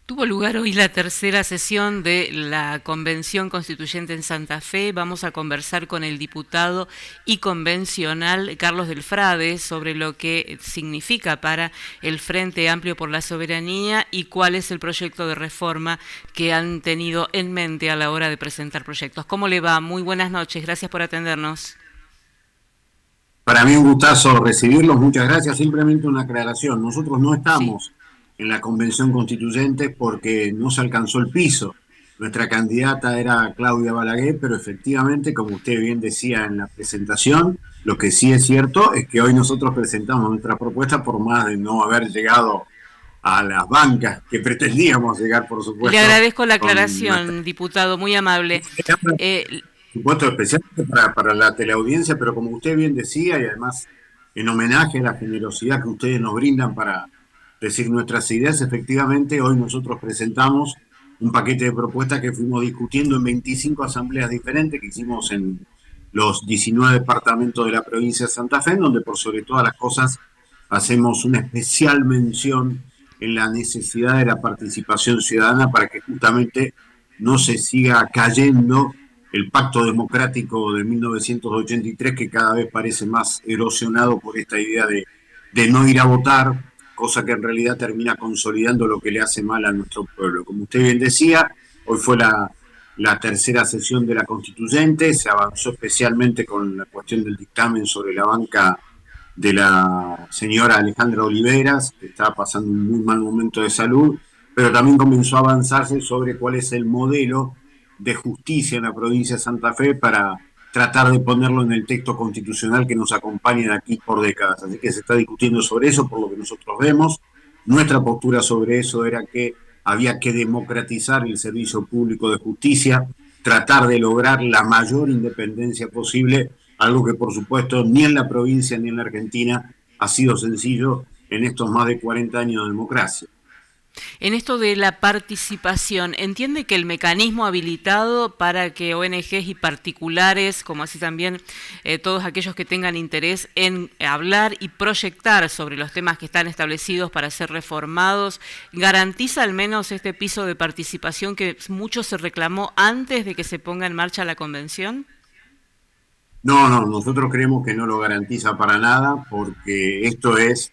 Tuvo lugar hoy la tercera sesión de la Convención Constituyente en Santa Fe. Vamos a conversar con el diputado y convencional Carlos Delfrade sobre lo que significa para el Frente Amplio por la Soberanía y cuál es el proyecto de reforma que han tenido en mente a la hora de presentar proyectos. ¿Cómo le va? Muy buenas noches, gracias por atendernos. Para mí un gustazo recibirlos, muchas gracias. Simplemente una aclaración. Nosotros no Sí. estamos en la convención constituyente porque no se alcanzó el piso. Nuestra candidata era Claudia Balaguer, pero efectivamente, como usted bien decía en la presentación, lo que sí es cierto es que hoy nosotros presentamos nuestra propuesta por más de no haber llegado a las bancas que pretendíamos llegar, por Le supuesto, agradezco la con nuestra aclaración, diputado, muy amable. Eh, supuesto, especialmente para la teleaudiencia, pero como usted bien decía, y además en homenaje a la generosidad que ustedes nos brindan para decir nuestras ideas, efectivamente, hoy nosotros presentamos un paquete de propuestas que fuimos discutiendo en 25 asambleas diferentes que hicimos en los 19 departamentos de la provincia de Santa Fe, en donde por sobre todas las cosas hacemos una especial mención en la necesidad de la participación ciudadana para que justamente no se siga cayendo el pacto democrático de 1983, que cada vez parece más erosionado por esta idea de no ir a votar, cosa que en realidad termina consolidando lo que le hace mal a nuestro pueblo. Como usted bien decía, hoy fue la tercera sesión de la Constituyente, se avanzó especialmente con la cuestión del dictamen sobre la banca de la señora Alejandra Oliveras, que está pasando un muy mal momento de salud, pero también comenzó a avanzarse sobre cuál es el modelo de justicia en la provincia de Santa Fe para tratar de ponerlo en el texto constitucional que nos acompaña de aquí por décadas. Así que se está discutiendo sobre eso, por lo que nosotros vemos. Nuestra postura sobre eso era que había que democratizar el servicio público de justicia, tratar de lograr la mayor independencia posible, algo que por supuesto ni en la provincia ni en la Argentina ha sido sencillo en estos más de 40 años de democracia. En esto de la participación, ¿entiende que el mecanismo habilitado para que ONGs y particulares, como así también todos aquellos que tengan interés en hablar y proyectar sobre los temas que están establecidos para ser reformados, garantiza al menos este piso de participación que mucho se reclamó antes de que se ponga en marcha la convención? No, no, nosotros creemos que no lo garantiza para nada porque esto es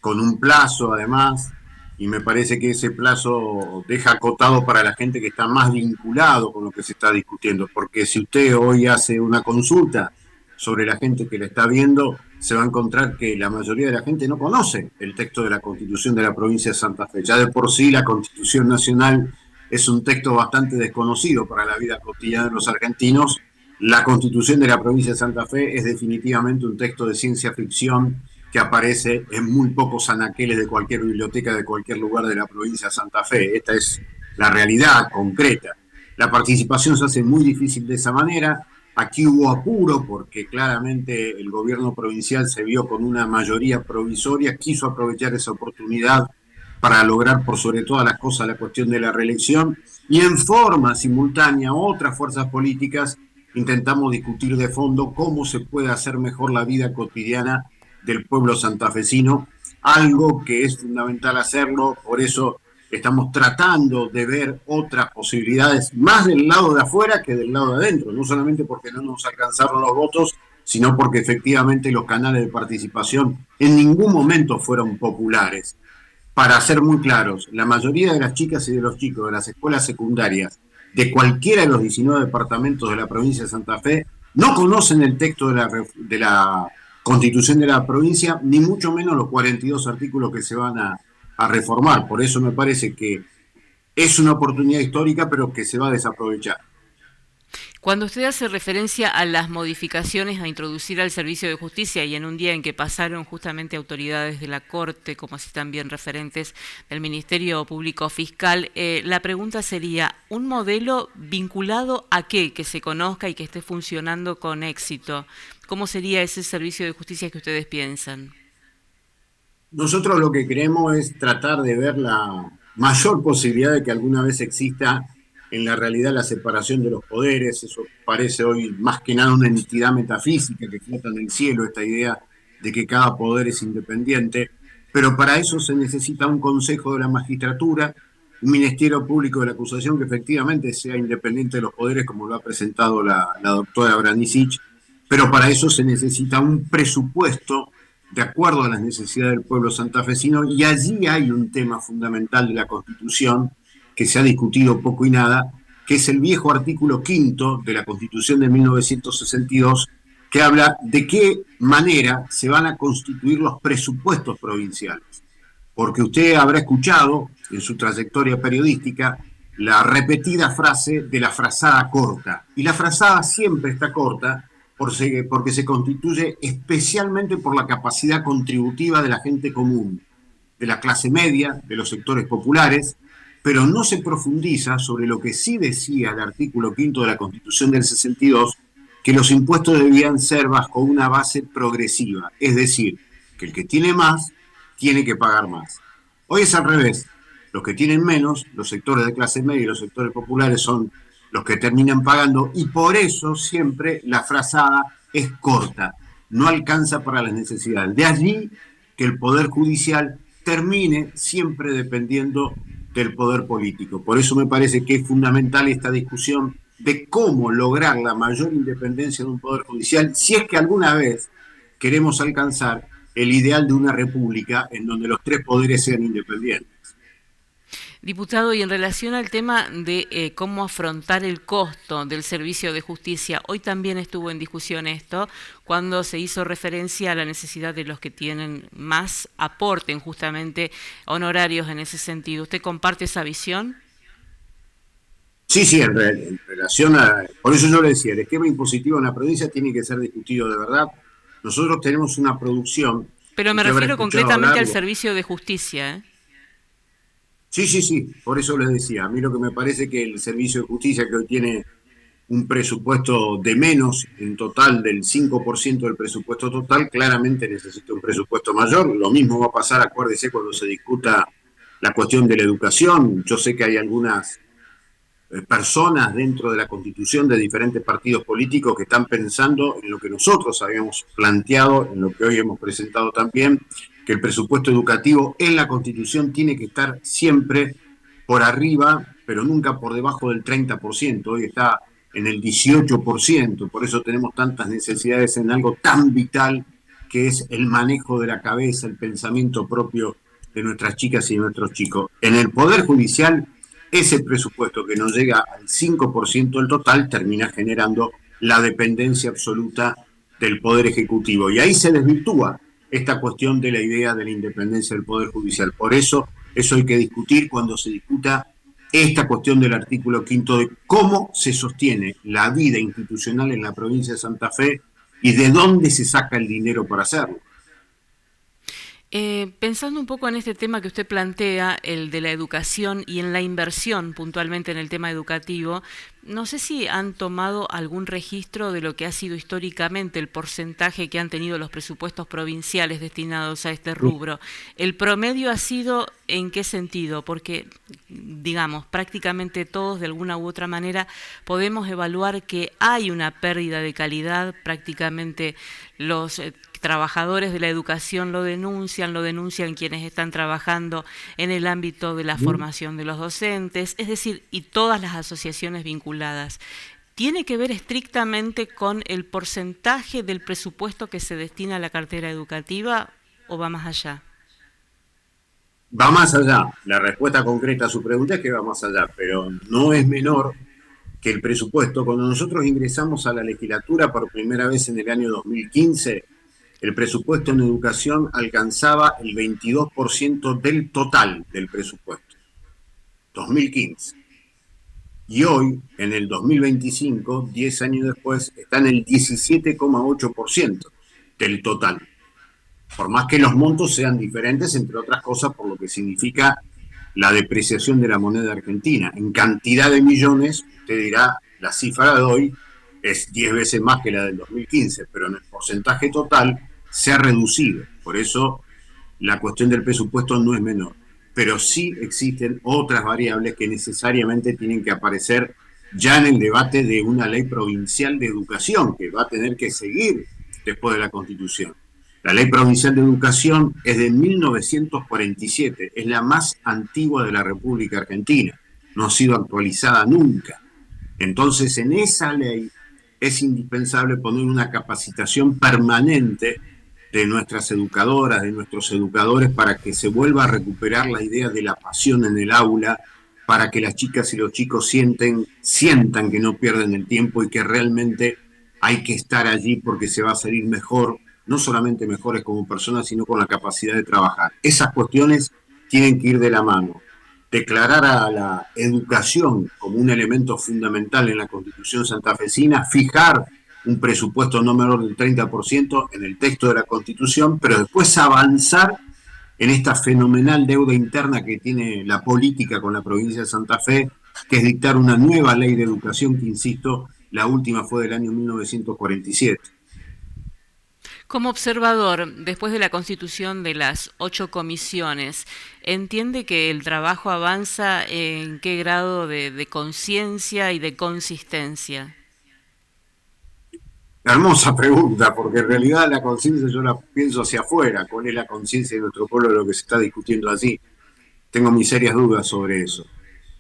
con un plazo además y me parece que ese plazo deja acotado para la gente que está más vinculado con lo que se está discutiendo, porque si usted hoy hace una consulta sobre la gente que la está viendo, se va a encontrar que la mayoría de la gente no conoce el texto de la Constitución de la provincia de Santa Fe. Ya de por sí la Constitución Nacional es un texto bastante desconocido para la vida cotidiana de los argentinos. La Constitución de la provincia de Santa Fe es definitivamente un texto de ciencia ficción que aparece en muy pocos anaqueles de cualquier biblioteca de cualquier lugar de la provincia de Santa Fe. Esta es la realidad concreta. La participación se hace muy difícil de esa manera. Aquí hubo apuro porque claramente el gobierno provincial se vio con una mayoría provisoria, quiso aprovechar esa oportunidad para lograr por sobre todas las cosas la cuestión de la reelección y en forma simultánea otras fuerzas políticas intentamos discutir de fondo cómo se puede hacer mejor la vida cotidiana del pueblo santafesino, algo que es fundamental hacerlo, por eso estamos tratando de ver otras posibilidades más del lado de afuera que del lado de adentro, no solamente porque no nos alcanzaron los votos, sino porque efectivamente los canales de participación en ningún momento fueron populares. Para ser muy claros, la mayoría de las chicas y de los chicos de las escuelas secundarias de cualquiera de los 19 departamentos de la provincia de Santa Fe no conocen el texto de la constitución de la provincia, ni mucho menos los 42 artículos que se van a reformar. Por eso me parece que es una oportunidad histórica, pero que se va a desaprovechar. Cuando usted hace referencia a las modificaciones a introducir al servicio de justicia y en un día en que pasaron justamente autoridades de la Corte, como así también referentes del Ministerio Público Fiscal, la pregunta sería, ¿un modelo vinculado a qué? Que se conozca y que esté funcionando con éxito. ¿Cómo sería ese servicio de justicia que ustedes piensan? Nosotros lo que queremos es tratar de ver la mayor posibilidad de que alguna vez exista en la realidad la separación de los poderes. Eso parece hoy más que nada una entidad metafísica que flota en el cielo, esta idea de que cada poder es independiente. Pero para eso se necesita un consejo de la magistratura un Ministerio Público de la Acusación que efectivamente sea independiente de los poderes, como lo ha presentado la doctora Branicic, pero para eso se necesita un presupuesto de acuerdo a las necesidades del pueblo santafesino, y allí hay un tema fundamental de la Constitución que se ha discutido poco y nada, que es el viejo artículo 5 de la Constitución de 1962, que habla de qué manera se van a constituir los presupuestos provinciales. Porque usted habrá escuchado en su trayectoria periodística la repetida frase de la frazada corta. Y la frazada siempre está corta porque se constituye especialmente por la capacidad contributiva de la gente común, de la clase media, de los sectores populares, pero no se profundiza sobre lo que sí decía el artículo 5 de la Constitución del 62, que los impuestos debían ser bajo una base progresiva, es decir, que el que tiene más tiene que pagar más. Hoy es al revés. Los que tienen menos, los sectores de clase media y los sectores populares, son los que terminan pagando, y por eso siempre la frazada es corta, no alcanza para las necesidades. De allí que el Poder Judicial termine siempre dependiendo del poder político. Por eso me parece que es fundamental esta discusión de cómo lograr la mayor independencia de un Poder Judicial, si es que alguna vez queremos alcanzar el ideal de una república en donde los tres poderes sean independientes. Diputado, y en relación al tema de cómo afrontar el costo del servicio de justicia, hoy también estuvo en discusión esto, cuando se hizo referencia a la necesidad de los que tienen más aporten justamente honorarios en ese sentido. ¿Usted comparte esa visión? Sí, en relación a... Por eso yo le decía, el esquema impositivo en la provincia tiene que ser discutido de verdad. Nosotros tenemos una producción... Pero me refiero concretamente al servicio de justicia, ¿eh? Sí, por eso les decía, a mí lo que me parece que el Servicio de Justicia, que hoy tiene un presupuesto de menos en total del 5% del presupuesto total, claramente necesita un presupuesto mayor. Lo mismo va a pasar, acuérdese, cuando se discuta la cuestión de la educación. Yo sé que hay algunas personas dentro de la Constitución de diferentes partidos políticos que están pensando en lo que nosotros habíamos planteado, en lo que hoy hemos presentado también, que el presupuesto educativo en la Constitución tiene que estar siempre por arriba, pero nunca por debajo del 30%. Hoy está en el 18%, por eso tenemos tantas necesidades en algo tan vital que es el manejo de la cabeza, el pensamiento propio de nuestras chicas y nuestros chicos. En el Poder Judicial, ese presupuesto que no llega al 5% del total termina generando la dependencia absoluta del Poder Ejecutivo. Y ahí se desvirtúa esta cuestión de la idea de la independencia del Poder Judicial. Por eso hay que discutir cuando se discuta esta cuestión del artículo 5 de cómo se sostiene la vida institucional en la provincia de Santa Fe y de dónde se saca el dinero para hacerlo. Pensando un poco en este tema que usted plantea, el de la educación y en la inversión puntualmente en el tema educativo, no sé si han tomado algún registro de lo que ha sido históricamente el porcentaje que han tenido los presupuestos provinciales destinados a este rubro. ¿El promedio ha sido en qué sentido? Porque, digamos, prácticamente todos de alguna u otra manera podemos evaluar que hay una pérdida de calidad, prácticamente los trabajadores de la educación lo denuncian quienes están trabajando en el ámbito de la formación de los docentes, es decir, y todas las asociaciones vinculadas. ¿Tiene que ver estrictamente con el porcentaje del presupuesto que se destina a la cartera educativa o va más allá? Va más allá. La respuesta concreta a su pregunta es que va más allá, pero no es menor que el presupuesto. Cuando nosotros ingresamos a la legislatura por primera vez en el año 2015, el presupuesto en educación alcanzaba el 22% del total del presupuesto. 2015. Y hoy, en el 2025, 10 años después, está en el 17,8% del total. Por más que los montos sean diferentes, entre otras cosas, por lo que significa la depreciación de la moneda argentina. En cantidad de millones, usted dirá, la cifra de hoy es 10 veces más que la del 2015, pero en el porcentaje total se ha reducido. Por eso la cuestión del presupuesto no es menor. Pero sí existen otras variables que necesariamente tienen que aparecer ya en el debate de una ley provincial de educación que va a tener que seguir después de la Constitución. La Ley Provincial de Educación es de 1947, es la más antigua de la República Argentina, no ha sido actualizada nunca. Entonces, en esa ley es indispensable poner una capacitación permanente de nuestras educadoras, de nuestros educadores, para que se vuelva a recuperar la idea de la pasión en el aula, para que las chicas y los chicos sientan que no pierden el tiempo y que realmente hay que estar allí porque se va a salir mejor, no solamente mejores como personas, sino con la capacidad de trabajar. Esas cuestiones tienen que ir de la mano. Declarar a la educación como un elemento fundamental en la Constitución santafesina, fijar un presupuesto no menor del 30% en el texto de la Constitución, pero después avanzar en esta fenomenal deuda interna que tiene la política con la provincia de Santa Fe, que es dictar una nueva ley de educación que, insisto, la última fue del año 1947. Como observador, después de la constitución de las 8 comisiones, ¿entiende que el trabajo avanza en qué grado de conciencia y de consistencia? Hermosa pregunta, porque en realidad la conciencia yo la pienso hacia afuera. ¿Cuál es la conciencia de nuestro pueblo de lo que se está discutiendo allí? Tengo mis serias dudas sobre eso.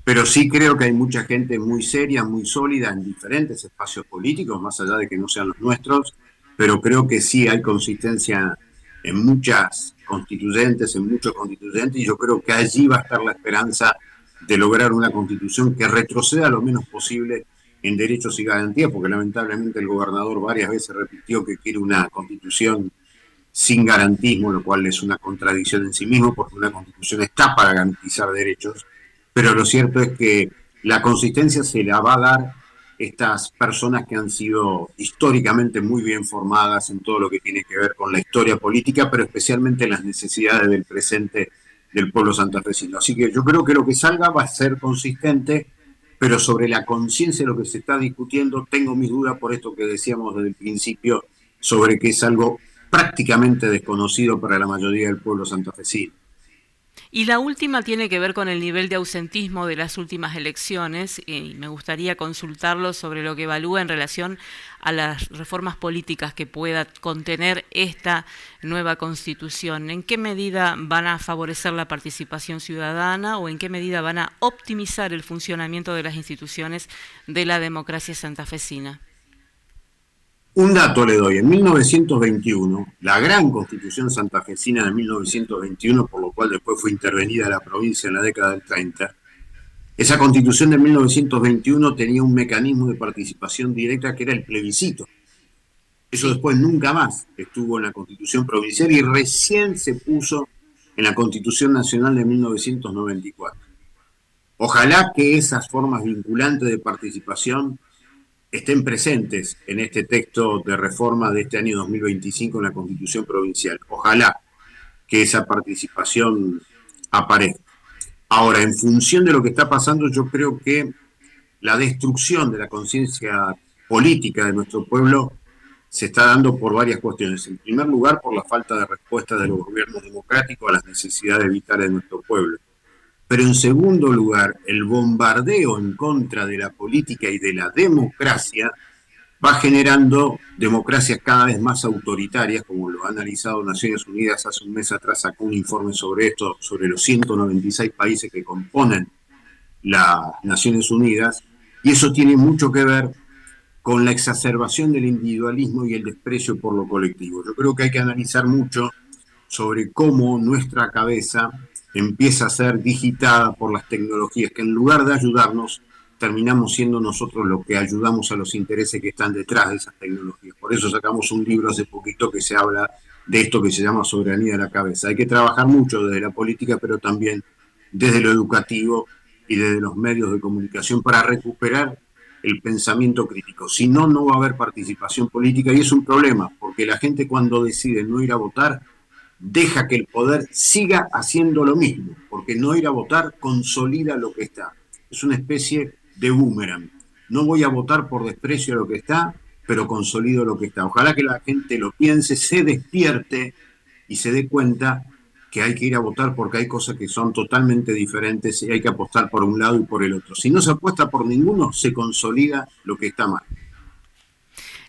Pero sí creo que hay mucha gente muy seria, muy sólida en diferentes espacios políticos, más allá de que no sean los nuestros, pero creo que sí hay consistencia en muchas constituyentes, en muchos constituyentes, y yo creo que allí va a estar la esperanza de lograr una constitución que retroceda lo menos posible en derechos y garantías, porque lamentablemente el gobernador varias veces repitió que quiere una constitución sin garantismo, lo cual es una contradicción en sí mismo, porque una constitución está para garantizar derechos, pero lo cierto es que la consistencia se la va a dar estas personas que han sido históricamente muy bien formadas en todo lo que tiene que ver con la historia política, pero especialmente en las necesidades del presente del pueblo santafesino. Así que yo creo que lo que salga va a ser consistente, pero sobre la conciencia de lo que se está discutiendo tengo mis dudas por esto que decíamos desde el principio, sobre que es algo prácticamente desconocido para la mayoría del pueblo santafesino. Y la última tiene que ver con el nivel de ausentismo de las últimas elecciones y me gustaría consultarlo sobre lo que evalúa en relación a las reformas políticas que pueda contener esta nueva constitución. ¿En qué medida van a favorecer la participación ciudadana o en qué medida van a optimizar el funcionamiento de las instituciones de la democracia santafesina? Un dato le doy, en 1921, la gran constitución santafesina de 1921, por lo cual después fue intervenida la provincia en la década del 30, esa constitución de 1921 tenía un mecanismo de participación directa que era el plebiscito. Eso Sí. después nunca más estuvo en la constitución provincial y recién se puso en la constitución nacional de 1994. Ojalá que esas formas vinculantes de participación estén presentes en este texto de reforma de este año 2025 en la Constitución Provincial. Ojalá que esa participación aparezca. Ahora, en función de lo que está pasando, yo creo que la destrucción de la conciencia política de nuestro pueblo se está dando por varias cuestiones. En primer lugar, por la falta de respuesta de los gobiernos democráticos a las necesidades vitales de nuestro pueblo. Pero en segundo lugar, el bombardeo en contra de la política y de la democracia va generando democracias cada vez más autoritarias, como lo ha analizado Naciones Unidas hace un mes atrás, sacó un informe sobre esto, sobre los 196 países que componen las Naciones Unidas, y eso tiene mucho que ver con la exacerbación del individualismo y el desprecio por lo colectivo. Yo creo que hay que analizar mucho sobre cómo nuestra cabeza empieza a ser digitada por las tecnologías, que en lugar de ayudarnos, terminamos siendo nosotros los que ayudamos a los intereses que están detrás de esas tecnologías. Por eso sacamos un libro hace poquito que se habla de esto que se llama soberanía de la cabeza. Hay que trabajar mucho desde la política, pero también desde lo educativo y desde los medios de comunicación para recuperar el pensamiento crítico. Si no, no va a haber participación política y es un problema, porque la gente cuando decide no ir a votar, deja que el poder siga haciendo lo mismo, porque no ir a votar consolida lo que está. Es una especie de boomerang. No voy a votar por desprecio a lo que está, pero consolido lo que está. Ojalá que la gente lo piense, se despierte y se dé cuenta que hay que ir a votar porque hay cosas que son totalmente diferentes y hay que apostar por un lado y por el otro. Si no se apuesta por ninguno, se consolida lo que está mal.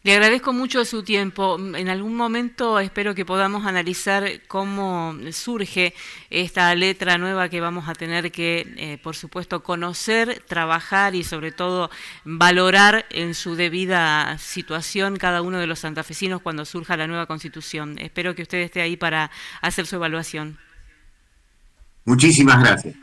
Le agradezco mucho su tiempo. En algún momento espero que podamos analizar cómo surge esta letra nueva que vamos a tener que, por supuesto, conocer, trabajar y sobre todo valorar en su debida situación cada uno de los santafesinos cuando surja la nueva Constitución. Espero que usted esté ahí para hacer su evaluación. Muchísimas gracias.